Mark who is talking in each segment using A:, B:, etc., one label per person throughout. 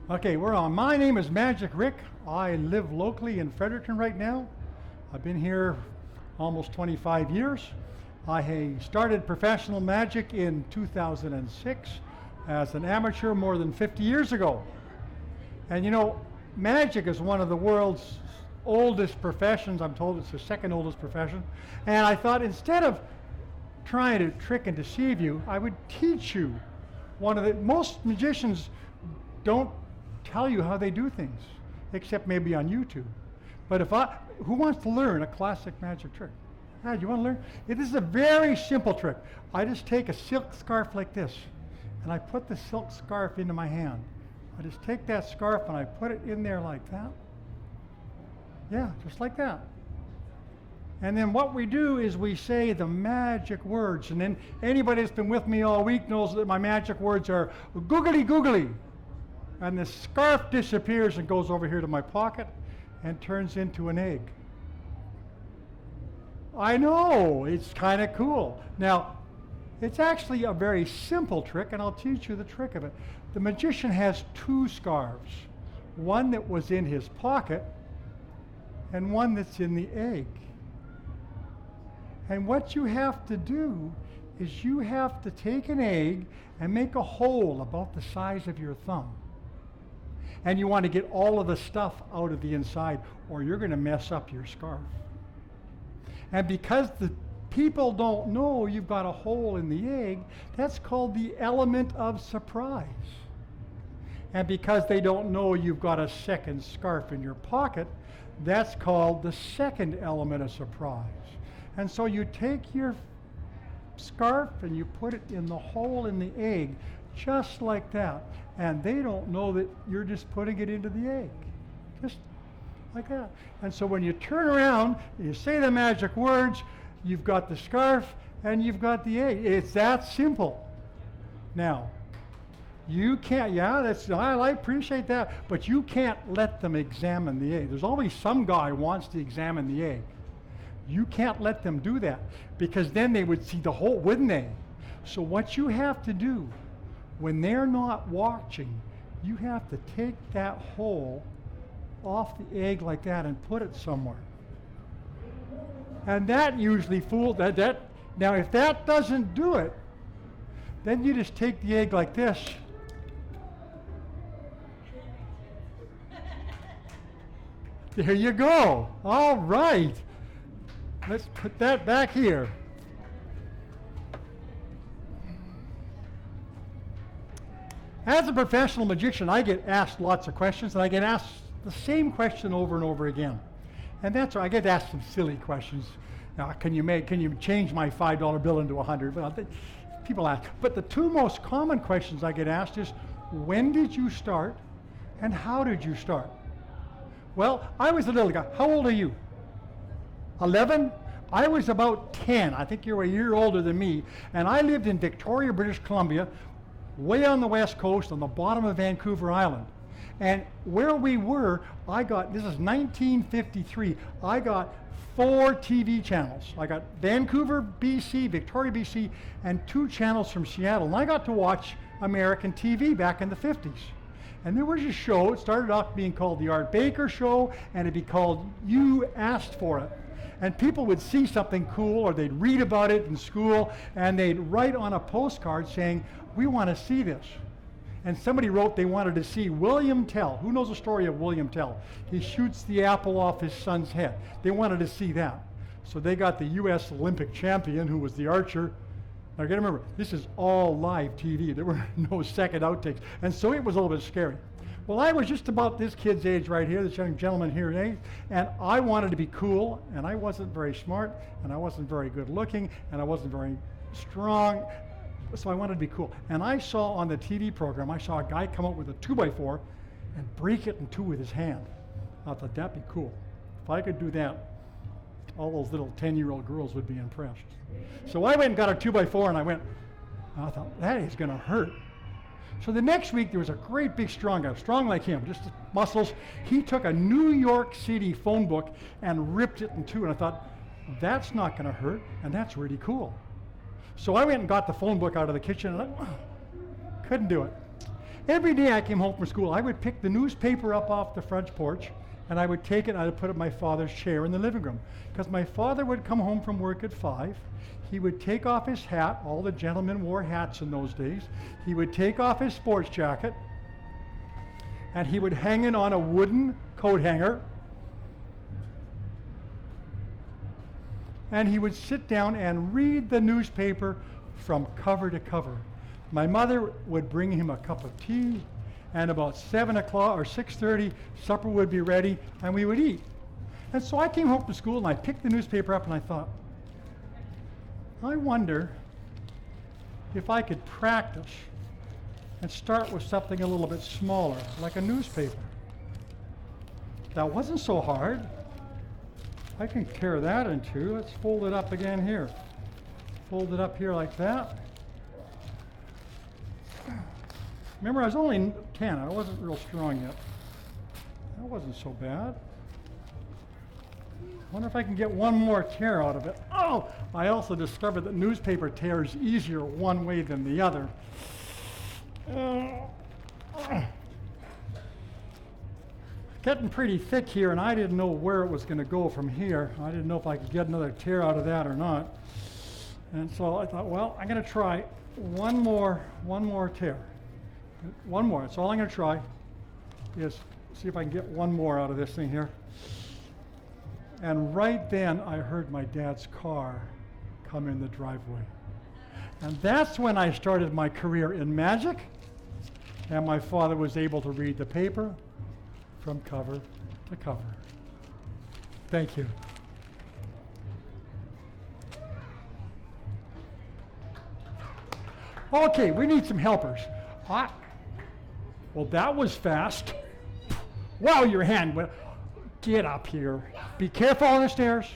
A: Okay, we're on. My name is Magic Rick. I live locally in Fredericton right now. I've been here almost 25 years. I started professional magic in 2006 as an amateur more than 50 years ago. And you know, magic is one of the world's oldest professions. I'm told it's the second oldest profession. And I thought instead of trying to trick and deceive you, I would teach you most magicians don't tell you how they do things, except maybe on YouTube. But who wants to learn a classic magic trick? Do you want to learn? This is a very simple trick. I just take a silk scarf like this, and I put the silk scarf into my hand. I just take that scarf and I put it in there like that. Yeah, just like that. And then what we do is we say the magic words, and then anybody that's been with me all week knows that my magic words are googly googly. And the scarf disappears and goes over here to my pocket and turns into an egg. I know, it's kind of cool. Now, it's actually a very simple trick, and I'll teach you the trick of it. The magician has two scarves, one that was in his pocket and one that's in the egg. And what you have to do is you have to take an egg and make a hole about the size of your thumb. And you want to get all of the stuff out of the inside, or you're going to mess up your scarf. And because the people don't know you've got a hole in the egg, that's called the element of surprise. And because they don't know you've got a second scarf in your pocket, that's called the second element of surprise. And so you take your scarf and you put it in the hole in the egg, just like that. And they don't know that you're just putting it into the egg. Just like that. And so when you turn around, you say the magic words, you've got the scarf and you've got the egg. It's that simple. Now, you can't, I appreciate that, but you can't let them examine the egg. There's always some guy who wants to examine the egg. You can't let them do that, because then they would see the hole, wouldn't they? So what you have to do, when they're not watching, you have to take that hole off the egg like that and put it somewhere. And that usually fools that. Now if that doesn't do it, then you just take the egg like this. There you go. All right. Let's put that back here. As a professional magician, I get asked lots of questions, and I get asked the same question over and over again. And that's why I get asked some silly questions. Now, can you change my $5 bill into 100? Well, people ask. But the two most common questions I get asked is, when did you start, and how did you start? Well, I was a little guy. How old are you? 11? I was about 10. I think you're a year older than me. And I lived in Victoria, British Columbia, way on the west coast, on the bottom of Vancouver Island. And where we were, this is 1953, I got 4 TV channels. I got Vancouver, BC, Victoria, BC, and 2 channels from Seattle. And I got to watch American TV back in the 50s. And there was a show, it started off being called the Art Baker Show, and it'd be called You Asked For It. And people would see something cool, or they'd read about it in school, and they'd write on a postcard saying, we want to see this. And somebody wrote they wanted to see William Tell. Who knows the story of William Tell? He shoots the apple off his son's head. They wanted to see that. So they got the US Olympic champion, who was the archer. Now you gotta remember, this is all live TV. There were no second outtakes. And so it was a little bit scary. Well, I was just about this kid's age right here, this young gentleman here in age, and I wanted to be cool, and I wasn't very smart, and I wasn't very good looking, and I wasn't very strong, so I wanted to be cool. And I saw on the TV program, I saw a guy come up with a 2x4 and break it in two with his hand. I thought that'd be cool. If I could do that, all those little 10-year-old girls would be impressed. So I went and got a 2x4, and I thought, that is gonna hurt. So the next week, there was a great big strong guy, strong like him, just muscles. He took a New York City phone book and ripped it in two, and I thought, that's not gonna hurt, and that's really cool. So I went and got the phone book out of the kitchen, and I couldn't do it. Every day I came home from school, I would pick the newspaper up off the front porch, and I would take it and I would put it in my father's chair in the living room. Because my father would come home from work at 5. He would take off his hat. All the gentlemen wore hats in those days. He would take off his sports jacket, and he would hang it on a wooden coat hanger. And he would sit down and read the newspaper from cover to cover. My mother would bring him a cup of tea, and about 7 o'clock or 6:30, supper would be ready, and we would eat. And so I came home from school, and I picked the newspaper up, and I thought, I wonder if I could practice and start with something a little bit smaller, like a newspaper. That wasn't so hard. I can tear that in two. Let's fold it up again here. Fold it up here like that. Remember, I was only 10. I wasn't real strong yet. That wasn't so bad. I wonder if I can get one more tear out of it. Oh! I also discovered that newspaper tears easier one way than the other. Getting pretty thick here, and I didn't know where it was going to go from here. I didn't know if I could get another tear out of that or not. And so I thought, well, I'm going to try one more tear. One more. That's all I'm going to try, is see if I can get one more out of this thing here. And right then, I heard my dad's car come in the driveway. And that's when I started my career in magic, and my father was able to read the paper from cover to cover. Thank you. Okay, we need some helpers. Well, that was fast. Wow, your hand went. Get up here. Be careful on the stairs.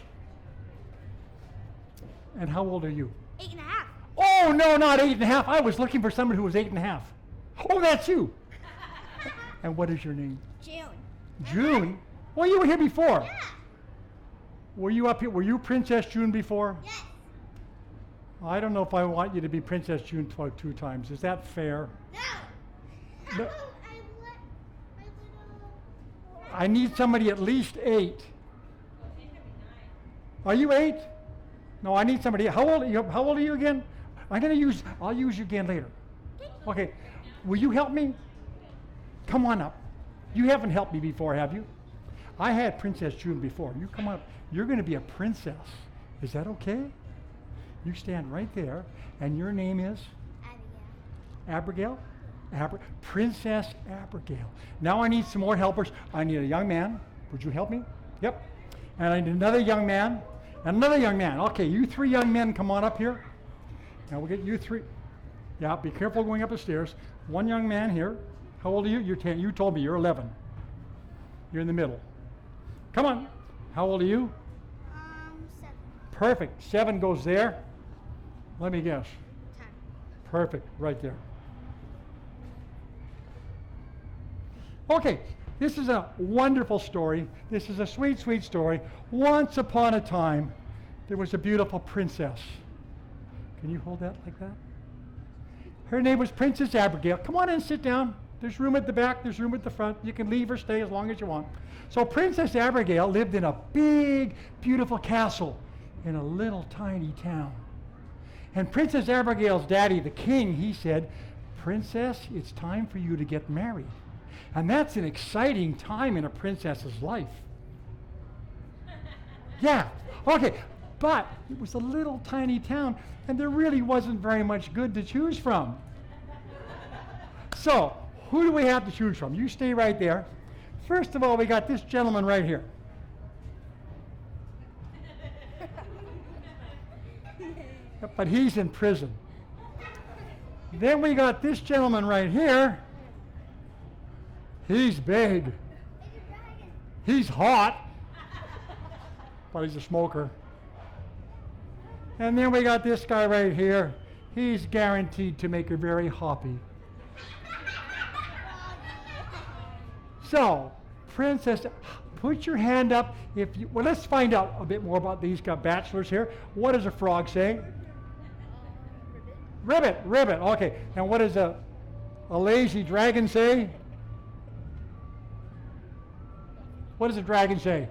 A: And how old are you?
B: 8.5.
A: Oh, no, not 8.5. I was looking for someone who was 8.5. Oh, that's you. And what is your name?
B: June.
A: June? Well, you were here before.
B: Yeah.
A: Were you up here? Were you Princess June before?
B: Yes.
A: I don't know if I want you to be Princess June 2 times. Is that fair?
B: No.
A: No. I need somebody at least 8. Are you 8? No, I need somebody. How old are you again? I'll use you again later. Okay. Will you help me? Come on up. You haven't helped me before, have you? I had Princess June before. You come up. You're going to be a princess. Is that okay? You stand right there, and your name is? Abigail? Princess Abigail. Now I need some more helpers. I need a young man. Would you help me? Yep. And I need another young man. And another young man. Okay, you 3 young men come on up here. Now we'll get you 3. Yeah, be careful going up the stairs. 1 young man here. How old are you? You're 10. You told me you're 11. You're in the middle. Come on. How old are you?
B: 7.
A: Perfect. 7 goes there. Let me guess.
B: 10.
A: Perfect. Right there. Okay, this is a wonderful story. This is a sweet, sweet story. Once upon a time, there was a beautiful princess. Can you hold that like that? Her name was Princess Abigail. Come on in and sit down. There's room at the back, there's room at the front. You can leave or stay as long as you want. So Princess Abigail lived in a big, beautiful castle in a little tiny town. And Princess Abigail's daddy, the king, he said, "Princess, it's time for you to get married." And that's an exciting time in a princess's life. Yeah, okay, but it was a little tiny town, and there really wasn't very much good to choose from. So, who do we have to choose from? You stay right there. First of all, we got this gentleman right here. But he's in prison. Then we got this gentleman right here. He's big. He's hot. But he's a smoker. And then we got this guy right here. He's guaranteed to make her very happy. So, Princess, put your hand up if you, well, let's find out a bit more about these bachelors here. What does a frog say? Ribbit, ribbit, okay. And what does a a lazy dragon say? What does a dragon say?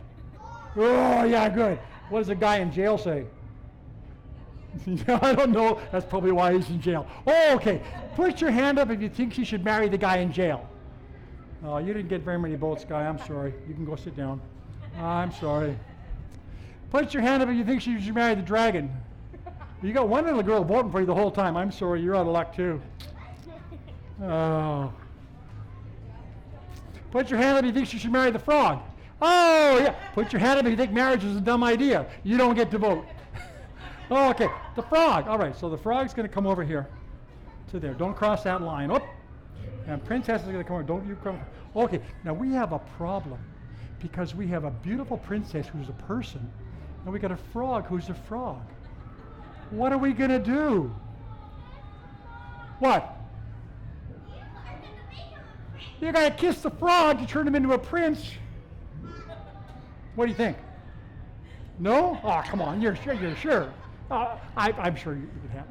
A: Oh, yeah, good. What does a guy in jail say? I don't know. That's probably why he's in jail. Oh, okay. Put your hand up if you think she should marry the guy in jail. Oh, you didn't get very many votes, guy. I'm sorry. You can go sit down. I'm sorry. Put your hand up if you think she should marry the dragon. You got one little girl voting for you the whole time. I'm sorry. You're out of luck, too. Oh. Put your hand up if you think she should marry the frog. Oh, yeah. Put your hand up if you think marriage is a dumb idea. You don't get to vote. Oh, okay. The frog. All right. So the frog's going to come over here to there. Don't cross that line. Oh. And princess is going to come over. Don't you come. Okay. Now we have a problem because we have a beautiful princess who's a person, and we got a frog who's a frog. What are we going to do? What? You got to kiss the frog to turn him into a prince. What do you think? No? Oh, come on. You're sure? You're sure? I'm sure you could have.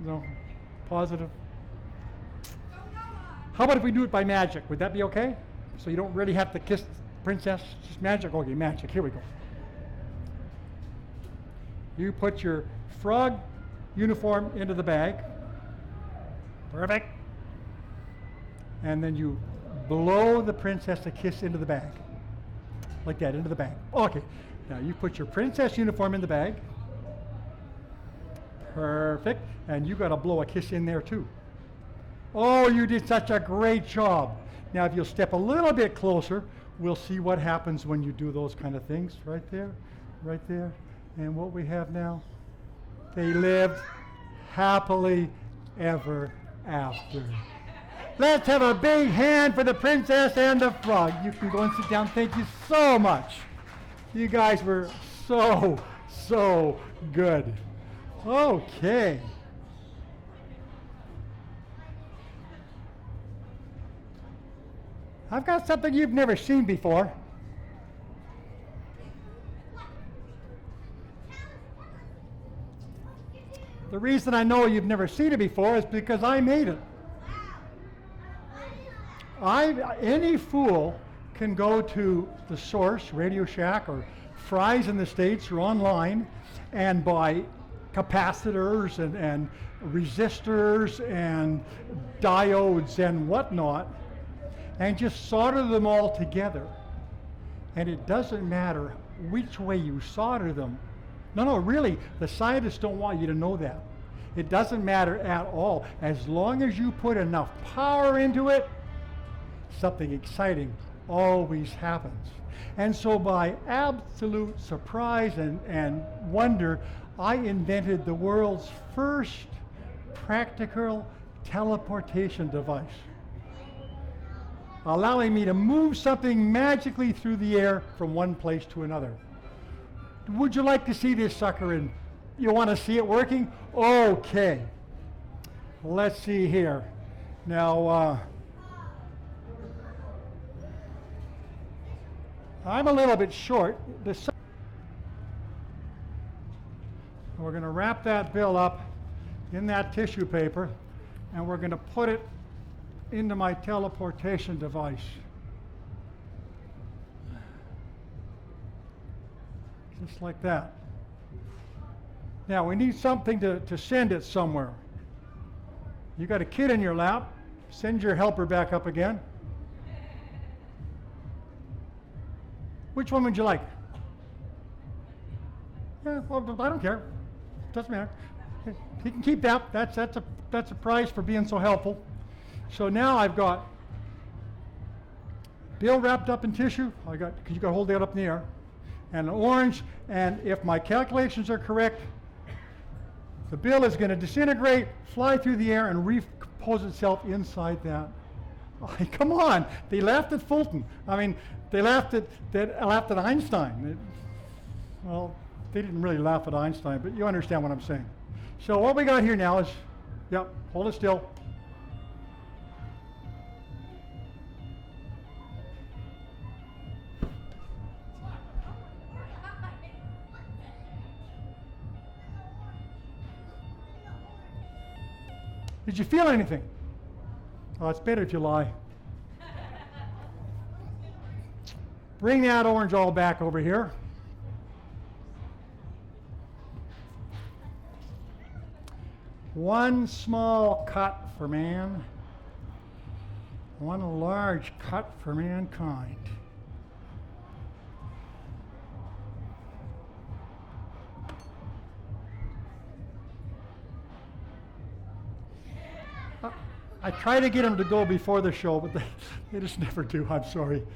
A: No? Positive? How about if we do it by magic? Would that be okay? So you don't really have to kiss the princess? Just magic? Okay, magic. Here we go. You put your frog uniform into the bag. Perfect. And then you blow the princess a kiss into the bag. Like that, into the bag. Okay. Now you put your princess uniform in the bag. Perfect. And you got to blow a kiss in there too. Oh, you did such a great job. Now if you'll step a little bit closer, we'll see what happens when you do those kind of things. Right there, right there. And what we have now, they lived happily ever after. Let's have a big hand for the princess and the frog. You can go and sit down. Thank you so much. You guys were so good. Okay. I've got something you've never seen before. The reason I know you've never seen it before is because I made it. Any fool can go to the source, Radio Shack, or Fry's in the States, or online, and buy capacitors and resistors and diodes and whatnot, and just solder them all together. And it doesn't matter which way you solder them. No, really, the scientists don't want you to know that. It doesn't matter at all. As long as you put enough power into it, something exciting always happens. And so by absolute surprise and wonder, I invented the world's first practical teleportation device, allowing me to move something magically through the air from one place to another. Would you like to see this sucker? And you want to see it working? Okay. Let's see here. Now, I'm a little bit short. We're going to wrap that bill up in that tissue paper, and we're going to put it into my teleportation device. Just like that. Now we need something to send it somewhere. You got a kid in your lap. Send your helper back up again. Which one would you like? Yeah, well, I don't care. Doesn't matter. He can keep that. That's a prize for being so helpful. So now I've got bill wrapped up in tissue. Because you got to hold that up in the air, and an orange. And if my calculations are correct, the bill is going to disintegrate, fly through the air, and recompose itself inside that. Oh, come on! They laughed at Fulton. I mean, they laughed at Einstein. Well, they didn't really laugh at Einstein, but you understand what I'm saying. So what we got here now is, yep, hold it still. Did you feel anything? Oh, it's better if you lie. Bring that orange all back over here. One small cut for man, one large cut for mankind. I try to get them to go before the show, but they just never do. I'm sorry.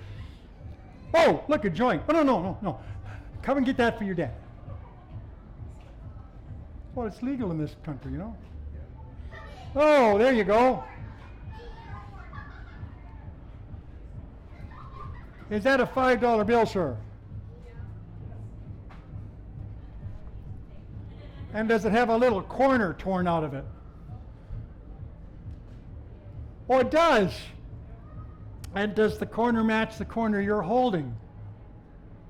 A: Oh, look, a joint. Oh, no. Come and get that for your dad. Well, it's legal in this country, you know. Oh, there you go. Is that a $5 bill, sir? And does it have a little corner torn out of it? Oh, it does. And does the corner match the corner you're holding?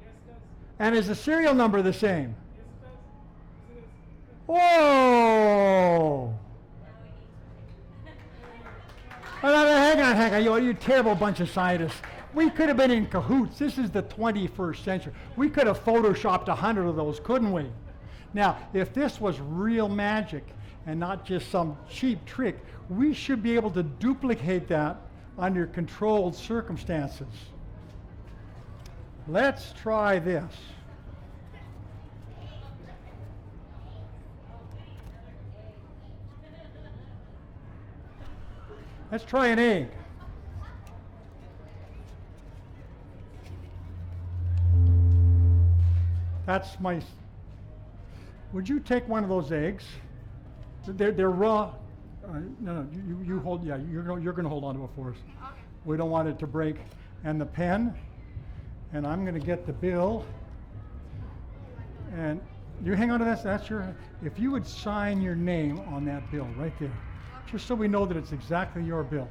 C: Yes, it does.
A: And is the serial number the same?
C: Yes, it does. Yes, it is.
A: Whoa! Oh, no, hang on. You terrible bunch of scientists. We could have been in cahoots. This is the 21st century. We could have photoshopped 100 of those, couldn't we? Now, if this was real magic and not just some cheap trick, we should be able to duplicate that under controlled circumstances. Let's try this. Let's try an egg. That's my. Would you take one of those eggs? They're raw. No, you hold. Yeah, you're going to hold on to it for us.
B: Okay.
A: We don't want it to break. And the pen. And I'm going to get the bill. And you hang on to this. That's your. If you would sign your name on that bill right there, just so we know that it's exactly your bill.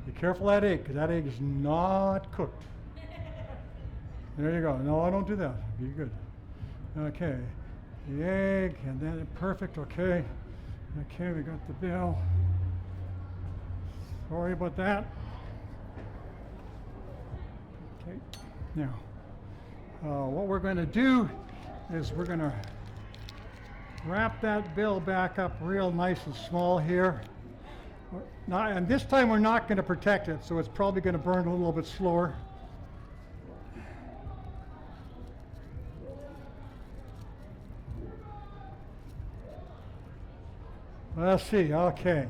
A: Be careful of that egg, because that egg is not cooked. There you go. No, I don't do that. Be good. Okay. The egg, and then perfect. Okay. Okay, we got the bill. Sorry about that. Okay. Now, what we're going to do is we're going to wrap that bill back up real nice and small here. Now, and this time we're not going to protect it, so it's probably going to burn a little bit slower. Let's see, okay.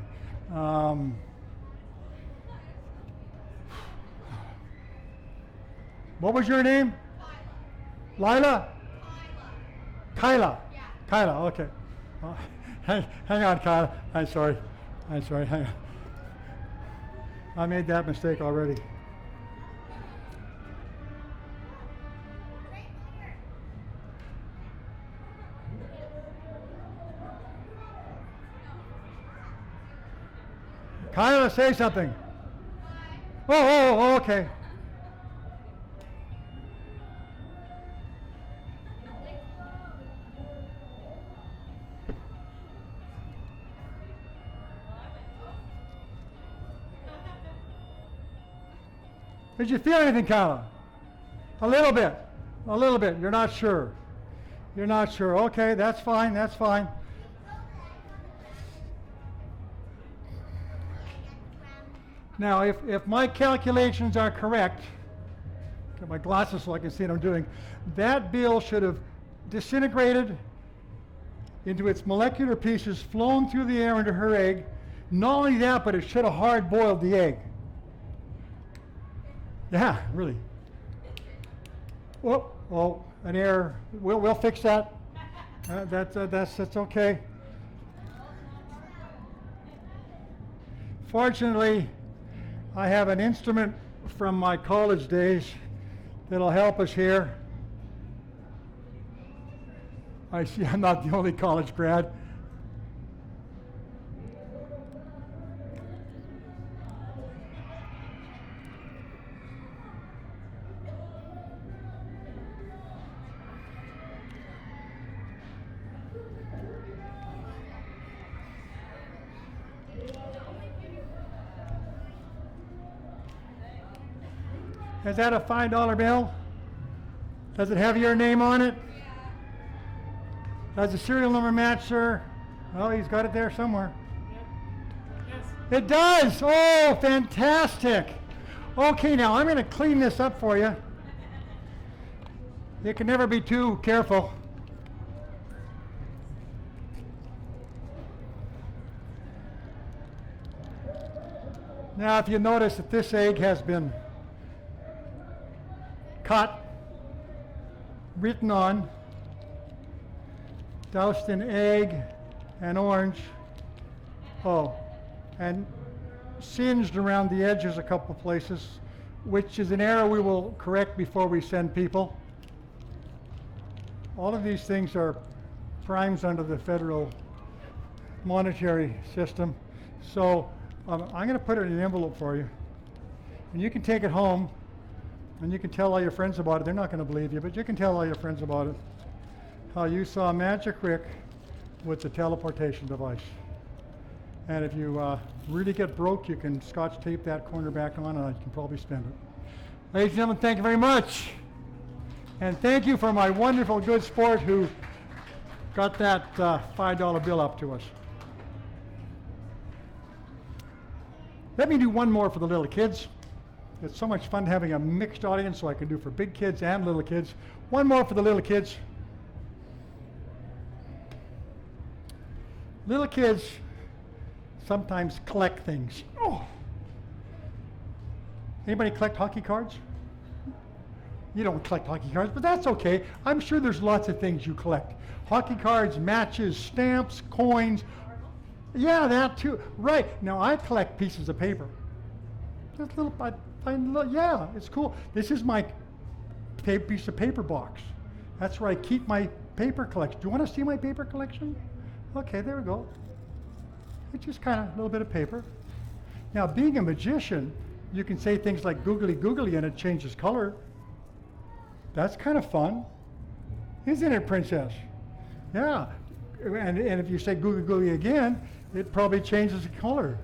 A: What was your name? Lila? Kyla.
B: Yeah.
A: Kyla, okay. Hang on, Kyla. I'm sorry, hang on. I made that mistake already. Kyla, say something. Oh, okay. Did you feel anything, Kyla? A little bit. You're not sure. Okay, that's fine. Now, if my calculations are correct, get my glasses so I can see what I'm doing, that bill should have disintegrated into its molecular pieces, flown through the air into her egg. Not only that, but it should have hard-boiled the egg. Yeah, really. Oh, an error. We'll fix that. That's okay. Fortunately, I have an instrument from my college days that'll help us here. I see I'm not the only college grad. Is that a $5 bill? Does it have your name on it? Does the serial number match, sir? Well, he's got it there somewhere.
C: Yes.
A: It does! Oh, fantastic! Okay, now I'm going to clean this up for you. You can never be too careful. Now, if you notice that this egg has been cut, written on, doused in egg and orange, and singed around the edges a couple places, which is an error we will correct before we send people. All of these things are crimes under the federal monetary system. So I'm going to put it in an envelope for you. And you can take it home and you can tell all your friends about it. They're not going to believe you, but you can tell all your friends about it. How you saw Magic RIK with the teleportation device. And if you really get broke, you can scotch tape that corner back on and you can probably spend it. Ladies and gentlemen, thank you very much. And thank you for my wonderful good sport who got that $5 bill up to us. Let me do one more for the little kids. It's so much fun having a mixed audience, so I can do for big kids and little kids. One more for the little kids. Little kids sometimes collect things. Oh. Anybody collect hockey cards? You don't collect hockey cards, but that's okay. I'm sure there's lots of things you collect. Hockey cards, matches, stamps, coins. Yeah, that too. Right. Now I collect pieces of paper. Just little, yeah, it's cool. This is my piece of paper box. That's where I keep my paper collection. Do you want to see my paper collection? Okay, there we go. It's just kind of a little bit of paper. Now, being a magician, you can say things like googly googly and it changes color. That's kind of fun. Isn't it, Princess? Yeah. And if you say googly googly again, it probably changes the color.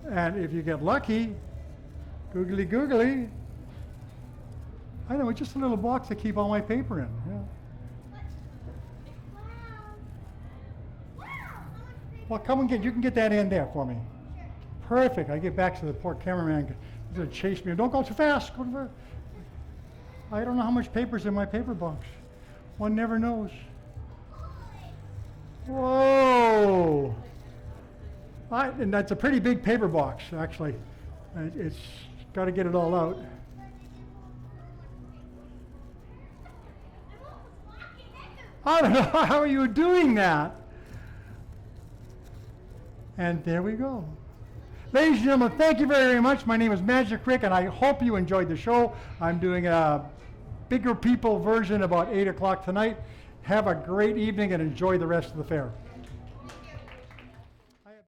A: And if you get lucky, googly googly, I know, it's just a little box to keep all my paper in. Yeah. Well, come and you can get that in there for me. Perfect. I get back to the poor cameraman. He's going to chase me. Don't go too fast. Go too fast. I don't know how much paper's in my paper box. One never knows. Whoa. And that's a pretty big paper box, actually. It's got to get it all out. I don't know, how are you doing that? And there we go. Ladies and gentlemen, thank you very, very much. My name is Magic RIK, and I hope you enjoyed the show. I'm doing a bigger people version about 8 o'clock tonight. Have a great evening and enjoy the rest of the fair.